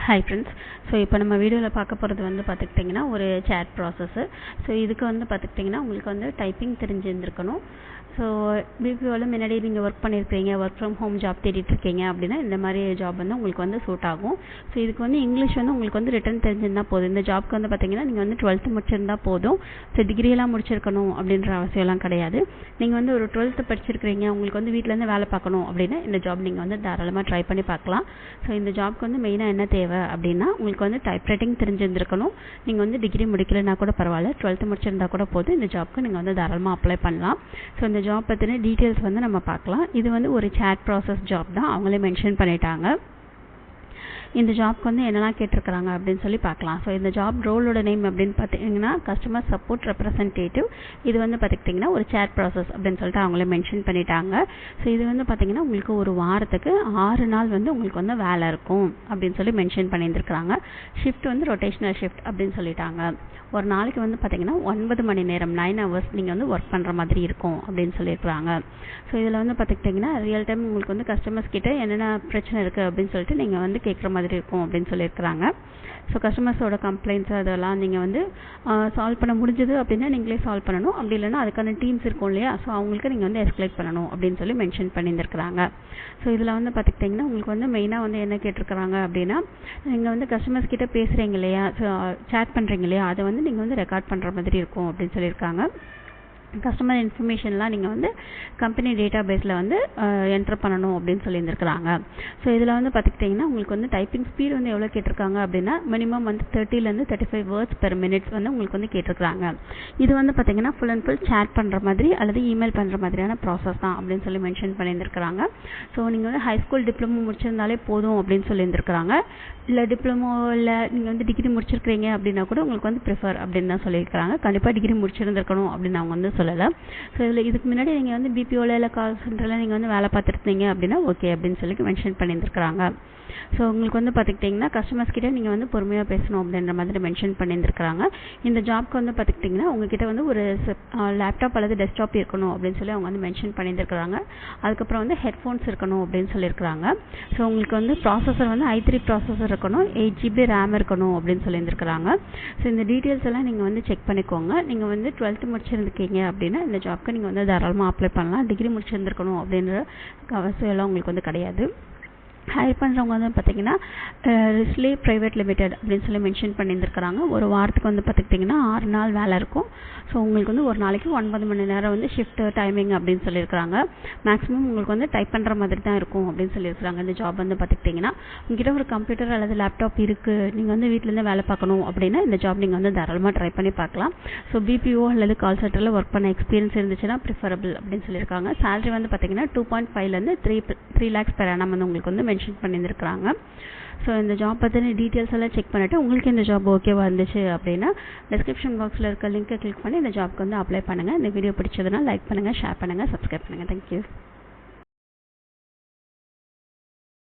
Hi friends. So இப்போ நம்ம வீடியோல பார்க்க போறது வந்து பாத்துக்கிட்டீங்கன்னா ஒரு chat process. So இதுக்கு வந்து பாத்துக்கிட்டீங்கன்னா உங்களுக்கு வந்து டைப்பிங் தெரிஞ்சிருந்திருக்கணும். ஸோ பிபிஓவில் முன்னாடி நீங்கள் ஒர்க் பண்ணியிருக்கீங்க, ஒர்க் ஃப்ரம் ஹோம் ஜாப் தேடிட்டு இருக்கீங்க அப்படின்னா இந்த மாதிரி ஜாப் வந்து உங்களுக்கு வந்து சூட் ஆகும். ஸோ இதுக்கு வந்து இங்கிலீஷ் வந்து உங்களுக்கு வந்து ரிட்டன் தெரிஞ்சிருந்தால் போதும். இந்த ஜாப்க்கு வந்து பார்த்தீங்கன்னா நீங்கள் வந்து 12th முடிச்சிருந்தா போதும். ஸோ டிகிரியெல்லாம் முடிச்சிருக்கணும் அப்படின்ற அவசியம்லாம் கிடையாது. நீங்கள் வந்து ஒரு 12th படிச்சிருக்கிறீங்க, உங்களுக்கு வந்து வீட்டிலேருந்து வேலை பார்க்கணும் அப்படின்னா இந்த ஜாப் நீங்கள் வந்து தாராளமாக ட்ரை பண்ணி பார்க்கலாம். ஸோ இந்த ஜாப்க்கு வந்து மெயினாக என்ன தேவை அப்படின்னா உங்களுக்கு வந்து டைப்ரைட்டிங் தெரிஞ்சிருந்திருக்கணும். நீங்கள் வந்து டிகிரி முடிக்கலைன்னா கூட பரவாயில்ல, 12th முடிச்சிருந்தா கூட போதும். இந்த ஜாப்க்கு நீங்கள் வந்து தாராளமாக அப்ளை பண்ணலாம். ஸோ இந்த ஜாப் பற்றின டீட்டெயில்ஸ் வந்து நம்ம பார்க்கலாம். இது வந்து ஒரு chat process ஜாப் தான், அவங்களே மென்ஷன் பண்ணிட்டாங்க. இந்த ஜாப்க்கு வந்து என்னெல்லாம் கேட்டிருக்கிறாங்க அப்படின்னு சொல்லி பார்க்கலாம். ஸோ இந்த ஜாப் ரோலோட நேம் அப்படின்னு பார்த்தீங்கன்னா கஸ்டமர் சப்போர்ட் ரெப்ரசன்டேட்டிவ். இது வந்து பார்த்துக்கிட்டிங்கன்னா ஒரு chat process அப்படின்னு சொல்லிட்டு அவங்களே மென்ஷன் பண்ணிட்டாங்க. ஸோ இது வந்து பார்த்திங்கன்னா உங்களுக்கு ஒரு வாரத்துக்கு 6 நாள் வந்து உங்களுக்கு வந்து வேலை இருக்கும் அப்படின்னு சொல்லி மென்ஷன் பண்ணியிருந்துருக்காங்க. ஷிஃப்ட் வந்து ரொட்டேஷனல் ஷிஃப்ட் அப்படின்னு சொல்லிட்டாங்க. ஒரு நாளைக்கு வந்து பார்த்திங்கன்னா 9 மணி நேரம் 9 hours நீங்கள் வந்து ஒர்க் பண்ணுற மாதிரி இருக்கும் அப்படின்னு சொல்லியிருக்கிறாங்க. ஸோ இதில் வந்து பார்த்துக்கிட்டிங்கன்னா ரியல் டைம் உங்களுக்கு வந்து கஸ்டமர்ஸ் கிட்ட என்னென்ன பிரச்சனை இருக்குது அப்படின்னு சொல்லிட்டு நீங்கள் வந்து கேட்குற மாதிரி இருக்கும் அப்படின்னு சொல்லியிருக்கிறாங்க. ஸோ கஸ்டமர்ஸோட கம்ப்ளைண்ட்ஸ் அதெல்லாம் நீங்கள் வந்து சால்வ் பண்ண முடிஞ்சது அப்படின்னா நீங்களே சால்வ் பண்ணணும். அப்படி இல்லைன்னா அதுக்கான டீம்ஸ் இருக்கும் இல்லையா, ஸோ அவங்களுக்கு நீங்கள் வந்து எஸ்கலேட் பண்ணணும் அப்படின்னு சொல்லி மென்ஷன் பண்ணியிருந்துருக்குறாங்க. ஸோ இதில் வந்து பார்த்துக்கிட்டிங்கன்னா உங்களுக்கு வந்து மெயினாக வந்து என்ன கேட்டிருக்கிறாங்க அப்படின்னா நீங்கள் வந்து கஸ்டமர்ஸ் கிட்ட பேசுகிறீங்க இல்லையா, ஸோ சேட் பண்ணுறீங்க இல்லையா, அதை வந்து நீங்கள் வந்து ரெக்கார்ட் பண்ணுற மாதிரி இருக்கும் அப்படின்னு சொல்லியிருக்காங்க. கஸ்டமர் இன்ஃபர்மேஷன்லாம் நீங்கள் வந்து கம்பெனி டேட்டா பேஸில் வந்து என்டர் பண்ணணும் அப்படின்னு சொல்லியிருந்துருக்குறாங்க. ஸோ இதில் வந்து பார்த்துக்கிட்டிங்கன்னா உங்களுக்கு வந்து டைப்பிங் ஸ்பீட் வந்து எவ்வளோ கேட்டிருக்காங்க அப்படின்னா மினிமம் வந்து 30லேருந்து 35 வேர்ட்ஸ் பெர் மினிட்ஸ் வந்து உங்களுக்கு வந்து கேட்டிருக்காங்க. இது வந்து பார்த்திங்கன்னா ஃபுல் அண்ட் ஃபுல் சேட் பண்ணுற மாதிரி அல்லது இமெயில் பண்ணுற மாதிரியான ப்ராசஸ் தான் அப்படின்னு சொல்லி மென்ஷன் பண்ணியிருந்துருக்குறாங்க. ஸோ நீங்கள் வந்து ஹைஸ்கூல் டிப்ளமோ முடிச்சிருந்தாலே போதும் அப்படின்னு சொல்லியிருந்துருக்குறாங்க. இல்லை டிப்ளமோ இல்லை நீங்கள் வந்து டிகிரி முடிச்சிருக்கிறீங்க அப்படின்னா கூட உங்களுக்கு வந்து ப்ரிஃபர் அப்படின்னு தான் சொல்லியிருக்கிறாங்க. கண்டிப்பாக டிகிரி முடிச்சிருந்துருக்கணும் அப்படின்னு அவங்க வந்து சொல்லலை. ஸோ இதில் இதுக்கு முன்னாடி நீங்கள் வந்து பிபிஓவில் இல்லை கால் சென்டரில் நீங்கள் வந்து வேலை பார்த்துருந்தீங்க அப்படின்னா ஓகே அப்படின்னு சொல்லி மென்ஷன் பண்ணியிருந்துருக்குறாங்க. ஸோ உங்களுக்கு வந்து பார்த்துக்கிட்டிங்கன்னா கஸ்டமர்ஸ் கிட்டே நீங்கள் வந்து பொறுமையாக பேசணும் அப்படின்ற மாதிரி மென்ஷன் பண்ணியிருந்துருக்குறாங்க. இந்த ஜாப்க்கு வந்து பார்த்துக்கிட்டிங்கன்னா உங்ககிட்ட வந்து ஒரு லேப்டாப் அல்லது டெஸ்க்டாப் இருக்கணும் அப்படின்னு சொல்லி அவங்க வந்து மென்ஷன் பண்ணியிருந்துருக்குறாங்க. அதுக்கப்புறம் வந்து ஹெட்ஃபோன்ஸ் இருக்கணும் அப்படின்னு சொல்லியிருக்கிறாங்க. ஸோ உங்களுக்கு வந்து ப்ராசஸர் வந்து i3 ப்ராசஸர் இருக்கணும், 8 GB ரேம் இருக்கணும் அப்படின்னு சொல்லியிருந்துருக்குறாங்க. ஸோ இந்த டீட்டெயில்ஸ் எல்லாம் நீங்கள் வந்து செக் பண்ணிக்கோங்க. நீங்கள் வந்து 12th முடிச்சிருந்துருக்கீங்க அப்படின்னா இந்த ஜாப்க்கு நீங்கள் வந்து தாராளமாக அப்ளை பண்ணலாம். டிகிரி முடிச்சிருந்துருக்கணும் அப்படின்ற அவசியம் எல்லாம் உங்களுக்கு வந்து கிடையாது. ஹையர் பண்ணுறவங்க வந்து பார்த்திங்கன்னா ரிஸ்லே ப்ரைவேட் லிமிடெட் அப்படின்னு சொல்லி மென்ஷன் பண்ணியிருந்துருக்குறாங்க. ஒரு வாரத்துக்கு வந்து பார்த்துக்கிட்டிங்கன்னா 6 நாள் வேலை இருக்கும். ஸோ உங்களுக்கு வந்து ஒரு நாளைக்கு 9 மணி நேரம் வந்து ஷிஃப்ட் டைமிங் அப்படின்னு சொல்லியிருக்கிறாங்க. மேக்ஸிமம் உங்களுக்கு வந்து டைப் பண்ணுற மாதிரி தான் இருக்கும் அப்படின்னு சொல்லியிருக்கிறாங்க. இந்த ஜாப் வந்து பார்த்துக்கிட்டிங்கன்னா உங்ககிட்ட ஒரு கம்ப்யூட்டர் அல்லது லேப்டாப் இருக்குது, நீங்கள் வந்து வீட்டிலேருந்து வேலை பார்க்கணும் அப்படின்னா இந்த ஜாப் நீங்கள் வந்து தாராளமாக ட்ரை பண்ணி பார்க்கலாம். ஸோ பிபிஓ அல்லது கால் சென்டரில் ஒர்க் பண்ண எக்ஸ்பீரியன்ஸ் இருந்துச்சுன்னா ப்ரிஃபரபிள் அப்படின்னு சொல்லியிருக்காங்க. சேலரி வந்து பார்த்திங்கன்னா 2.5லேருந்து 3 lakhs per annum வந்து உங்களுக்கு வந்து மென்ஷன் பண்ணியிருந்துருக்குறாங்க. ஸோ இந்த ஜாப் பற்றின டீட்டெயில்ஸ் எல்லாம் செக் பண்ணிவிட்டு உங்களுக்கு இந்த ஜாப் ஓகேவா இருந்துச்சு அப்படின்னா டிஸ்கிரிப்ஷன் பாக்ஸில் இருக்க லிங்கை கிளிக் பண்ணி இந்த ஜாப்க்கு வந்து அப்ளை பண்ணுங்கள். இந்த வீடியோ பிடிச்சதுன்னா லைக் பண்ணுங்கள், ஷேர் பண்ணுங்கள், சப்ஸ்கிரைப் பண்ணுங்கள். தேங்க்யூ.